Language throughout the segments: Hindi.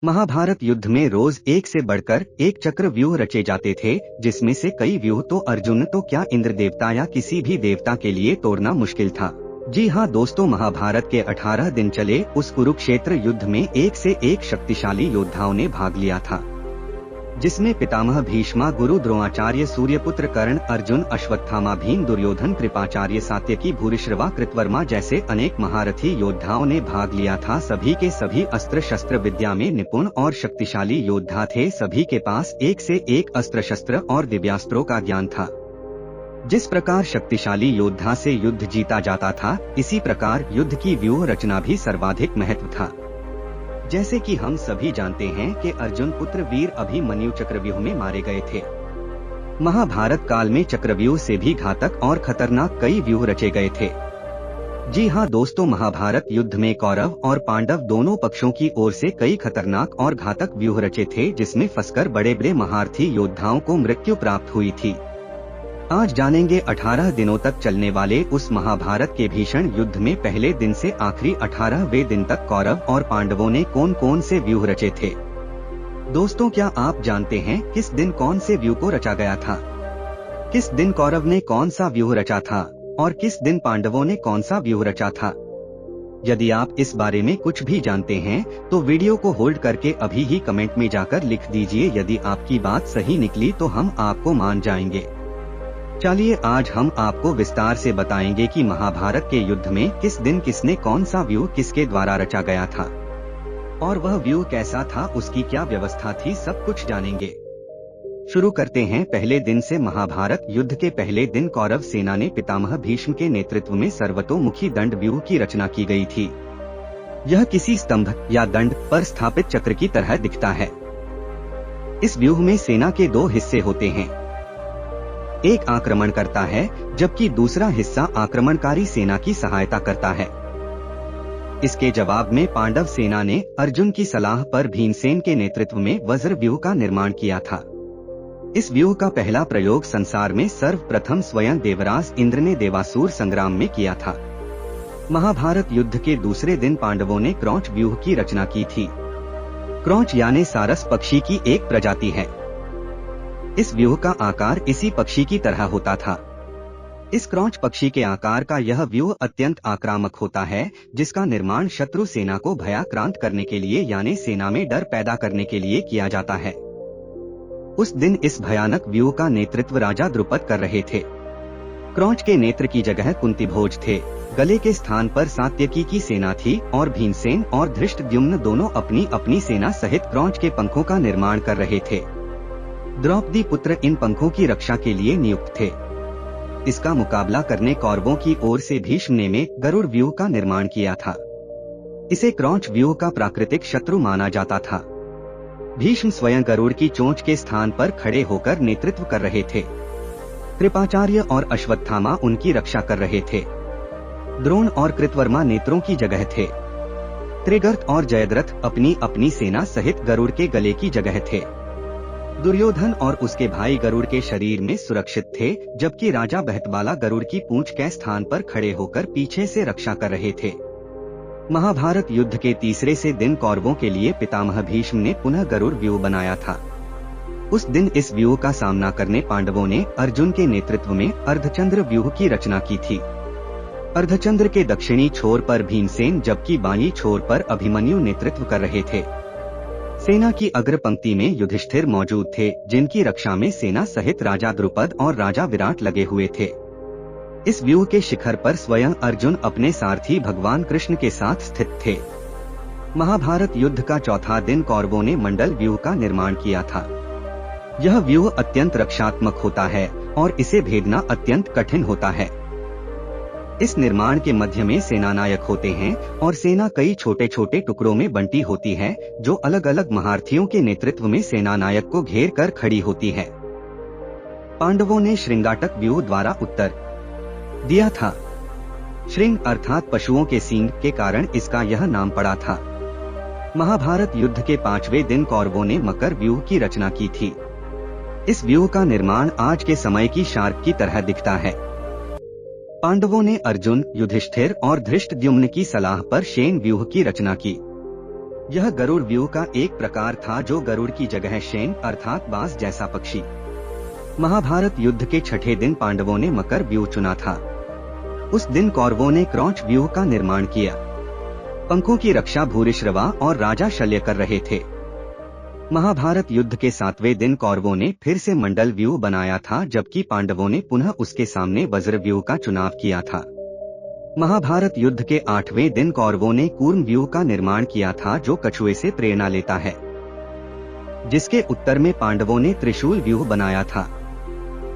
महाभारत युद्ध में रोज एक से बढ़कर एक चक्र व्यूह रचे जाते थे, जिसमें से कई व्यूह तो अर्जुन तो क्या इंद्र देवता या किसी भी देवता के लिए तोड़ना मुश्किल था। जी हाँ दोस्तों, महाभारत के 18 दिन चले उस कुरुक्षेत्र युद्ध में एक से एक शक्तिशाली योद्धाओं ने भाग लिया था, जिसमें पितामह भीष्मा, गुरु द्रोणाचार्य, सूर्यपुत्र कर्ण, अर्जुन, अश्वत्थामा, भीम, दुर्योधन, कृपाचार्य, सात्यकी, भूरिश्रवा, कृतवर्मा जैसे अनेक महारथी योद्धाओं ने भाग लिया था। सभी के सभी अस्त्र शस्त्र विद्या में निपुण और शक्तिशाली योद्धा थे। सभी के पास एक से एक अस्त्र शस्त्र और दिव्यास्त्रों का ज्ञान था। जिस प्रकार शक्तिशाली योद्धा से युद्ध जीता जाता था, इसी प्रकार युद्ध की व्यूह रचना भी सर्वाधिक महत्व था। जैसे कि हम सभी जानते हैं कि अर्जुन पुत्र वीर अभिमन्यु चक्रव्यूह में मारे गए थे। महाभारत काल में चक्रव्यूह से भी घातक और खतरनाक कई व्यूह रचे गए थे। जी हाँ दोस्तों, महाभारत युद्ध में कौरव और पांडव दोनों पक्षों की ओर से कई खतरनाक और घातक व्यूह रचे थे, जिसमें फंसकर बड़े बड़े महारथी योद्धाओं को मृत्यु प्राप्त हुई थी। आज जानेंगे 18 दिनों तक चलने वाले उस महाभारत के भीषण युद्ध में पहले दिन से आखिरी 18वें दिन तक कौरव और पांडवों ने कौन कौन से व्यूह रचे थे। दोस्तों, क्या आप जानते हैं किस दिन कौन से व्यूह को रचा गया था? किस दिन कौरव ने कौन सा व्यूह रचा था और किस दिन पांडवों ने कौन सा व्यूह रचा था? यदि आप इस बारे में कुछ भी जानते हैं तो वीडियो को होल्ड करके अभी ही कमेंट में जाकर लिख दीजिए। यदि आपकी बात सही निकली तो हम आपको मान जाएंगे। चलिए आज हम आपको विस्तार से बताएंगे कि महाभारत के युद्ध में किस दिन किसने कौन सा व्यूह किसके द्वारा रचा गया था और वह व्यूह कैसा था, उसकी क्या व्यवस्था थी, सब कुछ जानेंगे। शुरू करते हैं पहले दिन से। महाभारत युद्ध के पहले दिन कौरव सेना ने पितामह भीष्म के नेतृत्व में सर्वतोमुखी दंड व्यूह की रचना की गई थी। यह किसी स्तंभ या दंड पर स्थापित चक्र की तरह दिखता है। इस व्यूह में सेना के दो हिस्से होते हैं, एक आक्रमण करता है जबकि दूसरा हिस्सा आक्रमणकारी सेना की सहायता करता है। इसके जवाब में पांडव सेना ने अर्जुन की सलाह पर भीमसेन के नेतृत्व में वज्र व्यूह का निर्माण किया था। इस व्यूह का पहला प्रयोग संसार में सर्वप्रथम स्वयं देवराज इंद्र ने देवासुर संग्राम में किया था। महाभारत युद्ध के दूसरे दिन पांडवों ने क्रौंच व्यूह की रचना की थी। क्रौंच यानी सारस पक्षी की एक प्रजाति है। इस व्यूह का आकार इसी पक्षी की तरह होता था। इस क्रौंच पक्षी के आकार का यह व्यूह अत्यंत आक्रामक होता है, जिसका निर्माण शत्रु सेना को भयाक्रांत करने के लिए यानी सेना में डर पैदा करने के लिए किया जाता है। उस दिन इस भयानक व्यूह का नेतृत्व राजा द्रुपद कर रहे थे। क्रौंच के नेत्र की जगह कुंतीभोज थे, गले के स्थान पर सात्यकी की सेना थी और भीमसेन और धृष्टद्युम्न दोनों अपनी अपनी सेना सहित क्रौंच के पंखों का निर्माण कर रहे थे। द्रौपदी पुत्र इन पंखों की रक्षा के लिए नियुक्त थे। इसका मुकाबला करने कौरवों की ओर से भीष्म ने गरुड़ व्यूह का निर्माण किया था। इसे क्रौंच व्यूह का प्राकृतिक शत्रु माना जाता था। भीष्म स्वयं गरुड़ की चोंच के स्थान पर खड़े होकर नेतृत्व कर रहे थे। कृपाचार्य और अश्वत्थामा उनकी रक्षा कर रहे थे। द्रोण और कृतवर्मा नेत्रों की जगह थे। त्रिगर्त और जयद्रथ अपनी अपनी सेना सहित गरुड़ के गले की जगह थे। दुर्योधन और उसके भाई गरुड़ के शरीर में सुरक्षित थे, जबकि राजा बहतबाला गरुड़ की पूंछ के स्थान पर खड़े होकर पीछे से रक्षा कर रहे थे। महाभारत युद्ध के तीसरे से दिन कौरवों के लिए पितामह भीष्म ने पुनः गरुड़ व्यूह बनाया था। उस दिन इस व्यूह का सामना करने पांडवों ने अर्जुन के नेतृत्व में अर्धचंद्र व्यूह की रचना की थी। अर्धचंद्र के दक्षिणी छोर पर भीमसेन जबकि बाईं छोर पर अभिमन्यु नेतृत्व कर रहे थे। सेना की अग्र पंक्ति में युधिष्ठिर मौजूद थे, जिनकी रक्षा में सेना सहित राजा द्रुपद और राजा विराट लगे हुए थे। इस व्यूह के शिखर पर स्वयं अर्जुन अपने सारथी भगवान कृष्ण के साथ स्थित थे। महाभारत युद्ध का चौथा दिन कौरवों ने मंडल व्यूह का निर्माण किया था। यह व्यूह अत्यंत रक्षात्मक होता है और इसे भेदना अत्यंत कठिन होता है। इस निर्माण के मध्य में सेनानायक होते हैं और सेना कई छोटे छोटे टुकड़ों में बंटी होती है, जो अलग अलग महारथियों के नेतृत्व में सेनानायक को घेर कर खड़ी होती है। पांडवों ने श्रृंगाटक व्यूह द्वारा उत्तर दिया था। श्रृंग अर्थात पशुओं के सींग के कारण इसका यह नाम पड़ा था। महाभारत युद्ध के 5वें दिन कौरवों ने मकर व्यूह की रचना की थी। इस व्यूह का निर्माण आज के समय की शार्क की तरह दिखता है। पांडवों ने अर्जुन, युधिष्ठिर और धृष्टद्युम्न की सलाह पर शेन व्यूह की रचना की। यह गरुड़ व्यूह का एक प्रकार था जो गरुड़ की जगह शेन अर्थात बाज जैसा पक्षी। महाभारत युद्ध के छठे दिन पांडवों ने मकर व्यूह चुना था। उस दिन कौरवों ने क्रौंच व्यूह का निर्माण किया। पंखों की रक्षा भूरिश्रवा और राजा शल्य कर रहे थे। महाभारत युद्ध के 7वें दिन कौरवों ने फिर से मंडल व्यूह बनाया था, जबकि पांडवों ने पुनः उसके सामने वज्र व्यूह का चुनाव किया था। महाभारत युद्ध के 8वें दिन कौरवों ने कूर्म व्यूह का निर्माण किया था, जो कछुए से प्रेरणा लेता है, जिसके उत्तर में पांडवों ने त्रिशूल व्यूह बनाया था।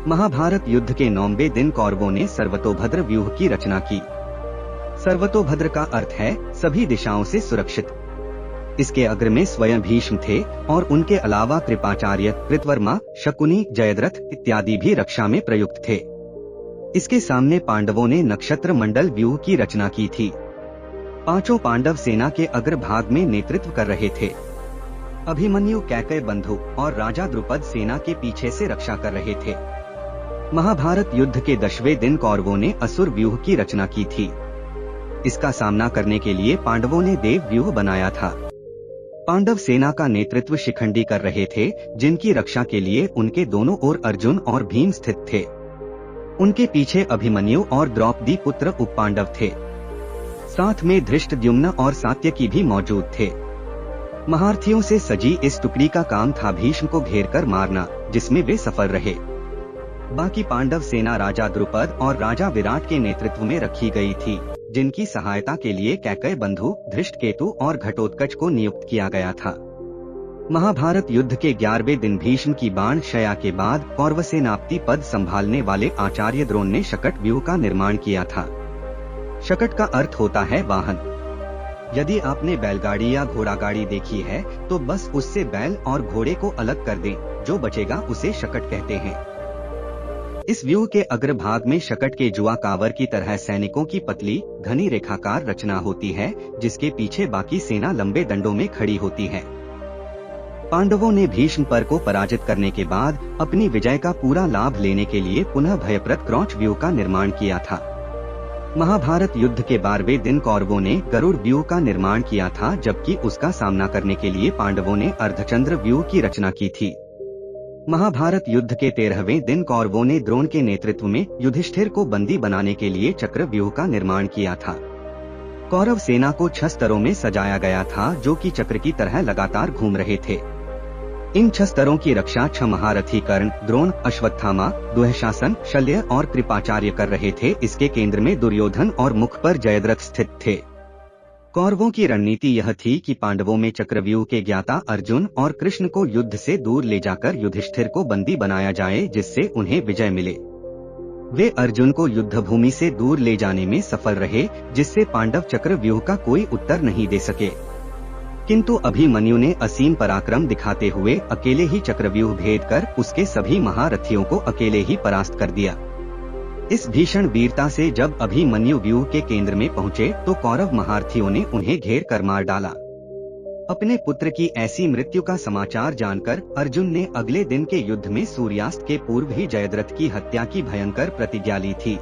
महाभारत युद्ध के 9वें दिन कौरवों ने सर्वतोभद्र व्यूह की रचना की। सर्वतोभद्र का अर्थ है सभी दिशाओं से सुरक्षित। इसके अग्र में स्वयं भीष्म थे और उनके अलावा कृपाचार्य, कृतवर्मा, शकुनी, जयद्रथ इत्यादि भी रक्षा में प्रयुक्त थे। इसके सामने पांडवों ने नक्षत्र मंडल व्यूह की रचना की थी। पांचों पांडव सेना के अग्रभाग में नेतृत्व कर रहे थे। अभिमन्यु, कैकय बंधु और राजा द्रुपद सेना के पीछे से रक्षा कर रहे थे। महाभारत युद्ध के 10वें दिन कौरवों ने असुर व्यूह की रचना की थी। इसका सामना करने के लिए पांडवों ने देव व्यूह बनाया था। पांडव सेना का नेतृत्व शिखंडी कर रहे थे, जिनकी रक्षा के लिए उनके दोनों ओर अर्जुन और भीम स्थित थे। उनके पीछे अभिमन्यु और द्रौपदी पुत्र उपपांडव थे। साथ में धृष्टद्युम्न और सात्यकी भी मौजूद थे। महारथियों से सजी इस टुकड़ी का काम था भीष्म को घेरकर मारना, जिसमें वे सफल रहे। बाकी पांडव सेना राजा द्रुपद और राजा विराट के नेतृत्व में रखी गई थी, जिनकी सहायता के लिए कैकय बंधु, धृष्टकेतु और घटोत्कच को नियुक्त किया गया था। महाभारत युद्ध के 11वें दिन भीष्म की बाण शया के बाद कौरव सेनापति पद संभालने वाले आचार्य द्रोण ने शकट व्यूह का निर्माण किया था। शकट का अर्थ होता है वाहन। यदि आपने बैलगाड़ी या घोड़ागाड़ी देखी है तो बस उससे बैल और घोड़े को अलग कर दें, जो बचेगा उसे शकट कहते हैं। इस व्यूह के अग्रभाग में शकट के जुआ कावर की तरह सैनिकों की पतली घनी रेखाकार रचना होती है, जिसके पीछे बाकी सेना लंबे दंडों में खड़ी होती है। पांडवों ने भीष्म पर को पराजित करने के बाद अपनी विजय का पूरा लाभ लेने के लिए पुनः भयप्रद क्रौंच व्यूह का निर्माण किया था। महाभारत युद्ध के 12वें दिन कौरवों ने गरुड़ व्यूह का निर्माण किया था, जबकि उसका सामना करने के लिए पांडवों ने अर्धचंद्र व्यूह की रचना की थी। महाभारत युद्ध के 13वें दिन कौरवों ने द्रोण के नेतृत्व में युधिष्ठिर को बंदी बनाने के लिए चक्र व्यूह का निर्माण किया था। कौरव सेना को 6 स्तरों में सजाया गया था, जो कि चक्र की तरह लगातार घूम रहे थे। इन 6 स्तरों की रक्षा 6 महारथी कर्ण, द्रोण, अश्वत्थामा, दुःशासन, शल्य और कृपाचार्य कर रहे थे। इसके केंद्र में दुर्योधन और मुख पर जयद्रथ स्थित थे। कौरवों की रणनीति यह थी कि पांडवों में चक्रव्यूह के ज्ञाता अर्जुन और कृष्ण को युद्ध से दूर ले जाकर युधिष्ठिर को बंदी बनाया जाए, जिससे उन्हें विजय मिले। वे अर्जुन को युद्ध भूमि से दूर ले जाने में सफल रहे, जिससे पांडव चक्रव्यूह का कोई उत्तर नहीं दे सके। किंतु अभिमन्यु ने असीम पराक्रम दिखाते हुए अकेले ही चक्रव्यूह भेद कर उसके सभी महारथियों को अकेले ही परास्त कर दिया। इस भीषण वीरता से जब अभिमन्यु व्यूह के केंद्र में पहुँचे तो कौरव महारथियों ने उन्हें घेर कर मार डाला। अपने पुत्र की ऐसी मृत्यु का समाचार जानकर अर्जुन ने अगले दिन के युद्ध में सूर्यास्त के पूर्व ही जयद्रथ की हत्या की भयंकर प्रतिज्ञा ली थी।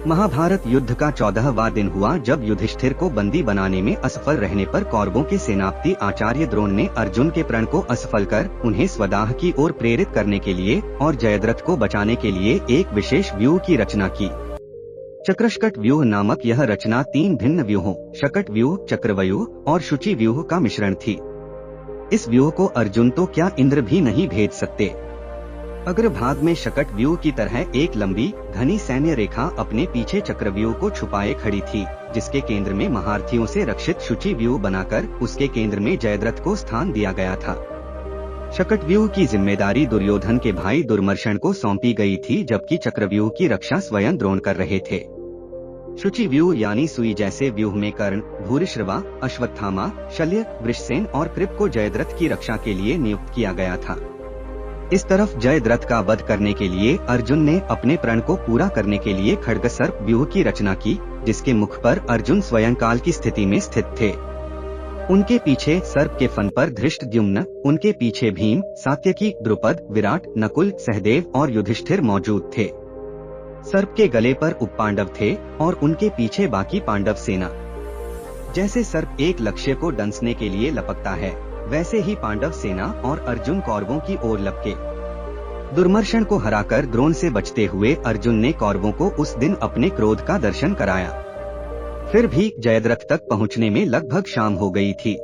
महाभारत युद्ध का 14वां दिन हुआ, जब युधिष्ठिर को बंदी बनाने में असफल रहने पर कौरवों के सेनापति आचार्य द्रोण ने अर्जुन के प्रण को असफल कर उन्हें स्वदाह की ओर प्रेरित करने के लिए और जयद्रथ को बचाने के लिए एक विशेष व्यूह की रचना की। चक्रशकट व्यूह नामक यह रचना 3 भिन्न व्यूहों शकट व्यूह, चक्रव्यूह और शुचि व्यूह का मिश्रण थी। इस व्यूह को अर्जुन तो क्या इंद्र भी नहीं भेद सकते। अग्रभाग में शकट व्यूह की तरह एक लंबी घनी सैन्य रेखा अपने पीछे चक्रव्यूह को छुपाए खड़ी थी, जिसके केंद्र में महारथियों से रक्षित शुचि व्यूह बनाकर उसके केंद्र में जयद्रथ को स्थान दिया गया था। शकट व्यूह की जिम्मेदारी दुर्योधन के भाई दुर्मर्शन को सौंपी गई थी, जबकि चक्रव्यूह की रक्षा स्वयं द्रोण कर रहे थे। शुचि व्यूह यानी सुई जैसे व्यूह में कर्ण, भूरिश्रवा, अश्वत्थामा, शल्य, वृषसेन और कृप को जयद्रथ की रक्षा के लिए नियुक्त किया गया था। इस तरफ जयद्रथ का वध करने के लिए अर्जुन ने अपने प्रण को पूरा करने के लिए खड्ग सर्प व्यूह की रचना की, जिसके मुख पर अर्जुन स्वयं काल की स्थिति में स्थित थे। उनके पीछे सर्प के फन पर धृष्टद्युम्न, उनके पीछे भीम, सात्यकी, द्रुपद, विराट, नकुल, सहदेव और युधिष्ठिर मौजूद थे। सर्प के गले पर उपपांडव थे और उनके पीछे बाकी पांडव सेना। जैसे सर्प एक लक्ष्य को डंसने के लिए लपकता है, वैसे ही पांडव सेना और अर्जुन कौरवों की ओर लपके। दुर्मर्शन को हराकर द्रोण से बचते हुए अर्जुन ने कौरवों को उस दिन अपने क्रोध का दर्शन कराया। फिर भी जयद्रथ तक पहुंचने में लगभग शाम हो गई थी।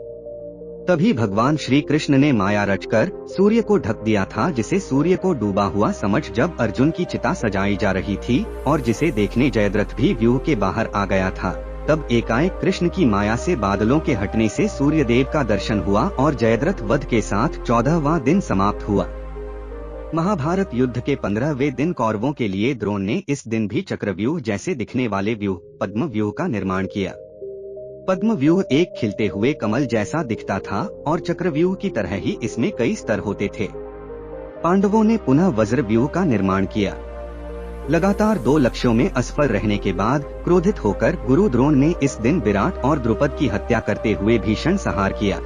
तभी भगवान श्री कृष्ण ने माया रचकर सूर्य को ढक दिया था, जिसे सूर्य को डूबा हुआ समझ जब अर्जुन की चिता सजाई जा रही थी और जिसे देखने जयद्रथ भी व्यूह के बाहर आ गया था, तब एकाएक कृष्ण की माया से बादलों के हटने से सूर्य देव का दर्शन हुआ और जयद्रथ वध के साथ 14वां दिन समाप्त हुआ। महाभारत युद्ध के 15वें दिन कौरवों के लिए द्रोण ने इस दिन भी चक्रव्यूह जैसे दिखने वाले व्यूह पद्म व्यूह का निर्माण किया। पद्म व्यूह एक खिलते हुए कमल जैसा दिखता था और चक्रव्यूह की तरह ही इसमें कई स्तर होते थे। पांडवों ने पुनः वज्र व्यूह का निर्माण किया। लगातार 2 लक्ष्यों में असफल रहने के बाद क्रोधित होकर गुरु द्रोण ने इस दिन विराट और द्रुपद की हत्या करते हुए भीषण संहार किया,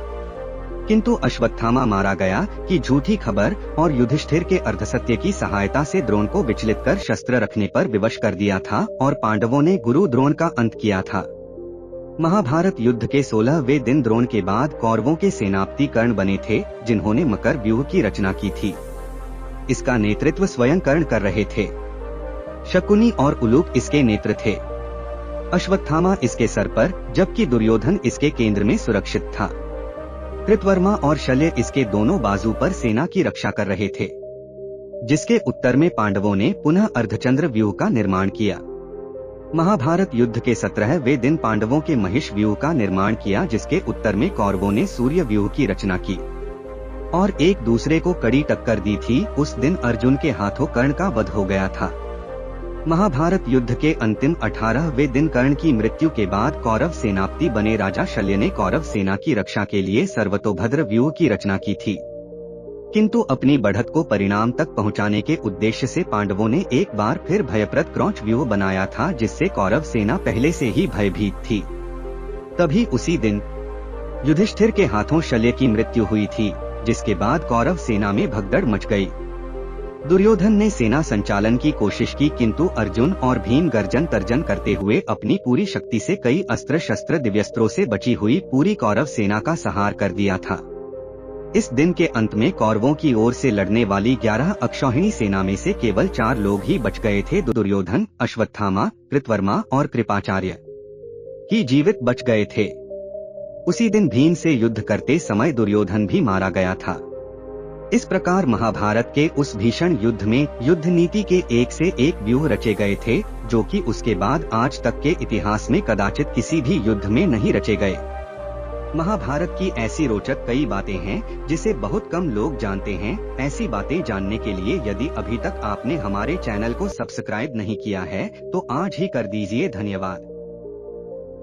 किंतु अश्वत्थामा मारा गया कि झूठी खबर और युधिष्ठिर के अर्धसत्य की सहायता से द्रोण को विचलित कर शस्त्र रखने पर विवश कर दिया था और पांडवों ने गुरु द्रोण का अंत किया था। महाभारत युद्ध के 16वें दिन द्रोण के बाद कौरवों के सेनापति कर्ण बने थे, जिन्होंने मकर व्यूह की रचना की थी। इसका नेतृत्व स्वयं कर्ण कर रहे थे। शकुनी और उलूक इसके नेत्र थे। अश्वत्थामा इसके सर पर, जबकि दुर्योधन इसके केंद्र में सुरक्षित था। कृतवर्मा और शल्य इसके दोनों बाजू पर सेना की रक्षा कर रहे थे। जिसके उत्तर में पांडवों ने पुनः अर्धचंद्र व्यूह का निर्माण किया। महाभारत युद्ध के 17वें दिन पांडवों के महिष व्यूह का निर्माण किया, जिसके उत्तर में कौरवों ने सूर्य व्यूह की रचना की और एक दूसरे को कड़ी टक्कर दी थी। उस दिन अर्जुन के हाथों कर्ण का वध हो गया था। महाभारत युद्ध के अंतिम 18वें दिन कर्ण की मृत्यु के बाद कौरव सेनापति बने राजा शल्य ने कौरव सेना की रक्षा के लिए सर्वतोभद्र व्यूह की रचना की थी, किंतु अपनी बढ़त को परिणाम तक पहुंचाने के उद्देश्य से पांडवों ने एक बार फिर भयप्रद क्रौच व्यूह बनाया था, जिससे कौरव सेना पहले से ही भयभीत थी। तभी उसी दिन युधिष्ठिर के हाथों शल्य की मृत्यु हुई थी, जिसके बाद कौरव सेना में भगदड़ मच गई। दुर्योधन ने सेना संचालन की कोशिश की, किंतु अर्जुन और भीम गर्जन तर्जन करते हुए अपनी पूरी शक्ति से कई अस्त्र शस्त्र दिव्यस्त्रों से बची हुई पूरी कौरव सेना का संहार कर दिया था। इस दिन के अंत में कौरवों की ओर से लड़ने वाली 11 अक्षौहिणी सेना में से केवल 4 लोग ही बच गए थे। दुर्योधन, अश्वत्थामा, कृतवर्मा और कृपाचार्य ही जीवित बच गए थे। उसी दिन भीम से युद्ध करते समय दुर्योधन भी मारा गया था। इस प्रकार महाभारत के उस भीषण युद्ध में युद्ध नीति के एक से एक व्यूह रचे गए थे, जो कि उसके बाद आज तक के इतिहास में कदाचित किसी भी युद्ध में नहीं रचे गए। महाभारत की ऐसी रोचक कई बातें हैं जिसे बहुत कम लोग जानते हैं। ऐसी बातें जानने के लिए यदि अभी तक आपने हमारे चैनल को सब्सक्राइब नहीं किया है तो आज ही कर दीजिए। धन्यवाद।